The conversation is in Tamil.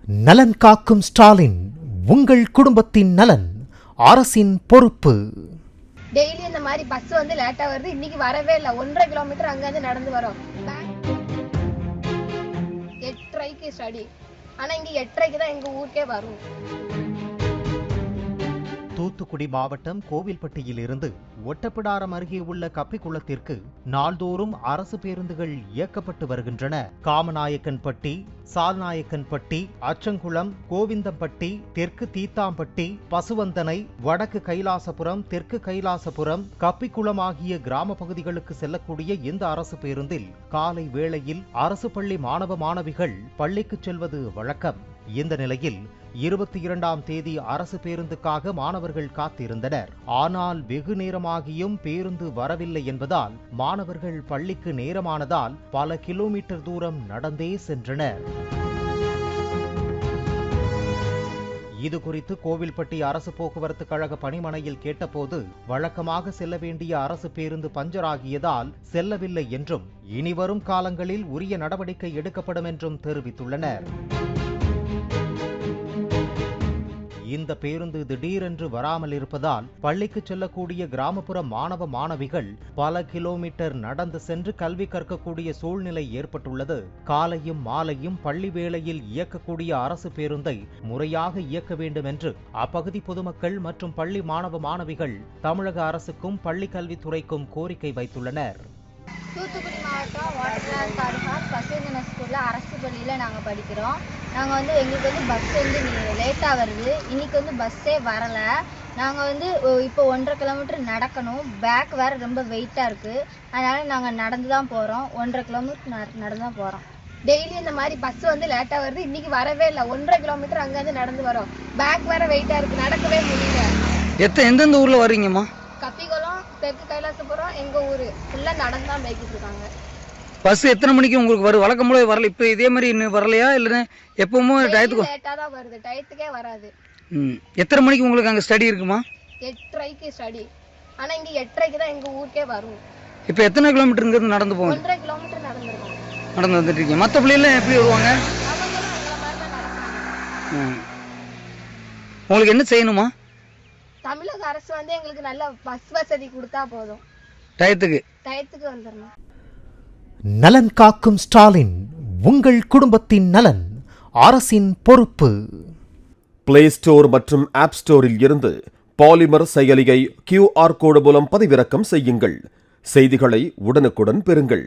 நலன் காக்கும் ஸ்டாலின், உங்கள் குடும்பத்தின் நலன் அரசின் பொறுப்பு. டெய்லி இந்த மாதிரி பஸ் வந்து லேட்டா வருது. இன்னைக்கு வரவே இல்லை. 1.5 கிலோமீட்டர் அங்க இருந்து நடந்து வரோம். 8:30க்கு ஸ்டடி, ஆனா இங்க 8:30க்கு தான் எங்க ஊருக்கே வரும். தூத்துக்குடி மாவட்டம் கோவில்பட்டியில் இருந்து ஒட்டப்பிடாரம் அருகே உள்ள கப்பிக்குளத்திற்கு நாள்தோறும் அரசு பேருந்துகள் இயக்கப்பட்டு வருகின்றன. காமநாயக்கன்பட்டி, சால்நாயக்கன்பட்டி, அச்சங்குளம், கோவிந்தம்பட்டி, தெற்கு தீத்தாம்பட்டி, பசுவந்தனை, வடக்கு கைலாசபுரம், தெற்கு கைலாசபுரம், கப்பிக்குளம் ஆகிய கிராம பகுதிகளுக்கு செல்லக்கூடிய இந்த அரசு பேருந்தில் காலை வேளையில் அரசு பள்ளி மாணவ மாணவிகள் பள்ளிக்கு செல்வது வழக்கம். இந்த நிலையில் 22ஆம் தேதி அரசு பேருந்துக்காக மாணவர்கள் காத்திருந்தனர். ஆனால் வெகு நேரமாகியும் பேருந்து வரவில்லை என்பதால் மாணவர்கள் பள்ளிக்கு நேரமானதால் பல கிலோமீட்டர் தூரம் நடந்தே சென்றனர். இது குறித்து கோவில்பட்டி அரசு போக்குவரத்து கழக பணிமனையில் கேட்டபோது, வழக்கமாக செல்ல வேண்டிய அரசு பேருந்து பஞ்சர் ஆகியதால் செல்லவில்லை என்றும் இனிவரும் காலங்களில் உரிய நடவடிக்கை எடுக்கப்படும் என்றும் தெரிவித்துள்ளனர். இந்த பேருந்து திடீரென்று வராமல் இருப்பதால் பள்ளிக்கு செல்லக்கூடிய கிராமப்புற மாணவ மாணவிகள் பல கிலோமீட்டர் நடந்து சென்று கல்வி கற்கக்கூடிய சூழ்நிலை ஏற்பட்டுள்ளது. காலையும் மாலையும் பள்ளி வேளையில் இயக்கக்கூடிய அரசு பேருந்தை முறையாக இயக்க வேண்டும் என்று அப்பகுதி பொதுமக்கள் மற்றும் பள்ளி மாணவ மாணவிகள் தமிழக அரசுக்கும் பள்ளி கல்வித்துறைக்கும் கோரிக்கை வைத்துள்ளனர். தூத்துக்குடி மாவட்டம் வாட்டர்லாண்ட் தாலுகா பசுவந்தன ஸ்கூலில் அரசு பள்ளியில் நாங்கள் படிக்கிறோம். நாங்கள் வந்து எங்களுக்கு வந்து பஸ் வந்து லேட்டாக வருது. இன்னைக்கு வந்து பஸ்ஸே வரலை. நாங்கள் வந்து இப்போ 1.5 கிலோமீட்டர் நடக்கணும். பேக் வேறு ரொம்ப வெயிட்டாக இருக்குது. அதனால் நாங்கள் நடந்து தான் போகிறோம். 1.5 கிலோமீட்டர் நடந்து தான் போகிறோம். டெய்லி இந்த மாதிரி பஸ் வந்து லேட்டாக வருது. இன்னைக்கு வரவே இல்லை. 1.5 கிலோமீட்டர் அங்கேருந்து நடந்து வரோம். பேக் வேறு வெயிட்டாக இருக்குது. நடக்கவே முடியல. எந்தெந்த ஊரில் வரீங்கம்மா? கப்பிக்குளம், தெற்கு கைலாசபுரம், எங்கள் ஊர் ஃபுல்லாக நடந்து தான் போய்கிட்டு இருக்காங்க. பஸ் எத்தனை மணிக்கு உங்களுக்கு வரும்? வழக்கம் போல வரல, இப்போ இதே மாதிரி இன்னும் வரலையா? இல்லை எப்பவும் டயத்துக்கு லேட்டாக தான் வருது, டயத்துக்கே வராது. எத்தனை மணிக்கு உங்களுக்கு அங்கே ஸ்டடி இருக்குமா? 8:30க்கு ஸ்டடி, ஆனால் இங்கே 8:30க்கு தான் எங்கள் ஊருக்கே வரும். இப்போ எத்தனை கிலோமீட்டர் இருந்து நடந்து போகும்? 1.5 கிலோமீட்டர் நடந்துருக்கோம். நடந்து வந்துட்டு இருக்கீங்க. மற்ற பிள்ளைலாம் எப்படி வருவாங்க? அவங்களும் எங்களை மாதிரி தான் நடப்பாங்க. உங்களுக்கு என்ன செய்யணுமா? தமிழக அரசு வந்து எங்களுக்கு நல்ல பஸ் வசதி கொடுத்தா போதும். டயத்துக்கு வந்துடணும். நலன் காக்கும் ஸ்டாலின், உங்கள் குடும்பத்தின் நலன் அரசின் பொறுப்பு. பிளே ஸ்டோர் மற்றும் ஆப் ஸ்டோரில் இருந்து பாலிமர் செயலியை QR கோடு மூலம் பதிவிறக்கம் செய்யுங்கள். செய்திகளை உடனுக்குடன் பெறுங்கள்.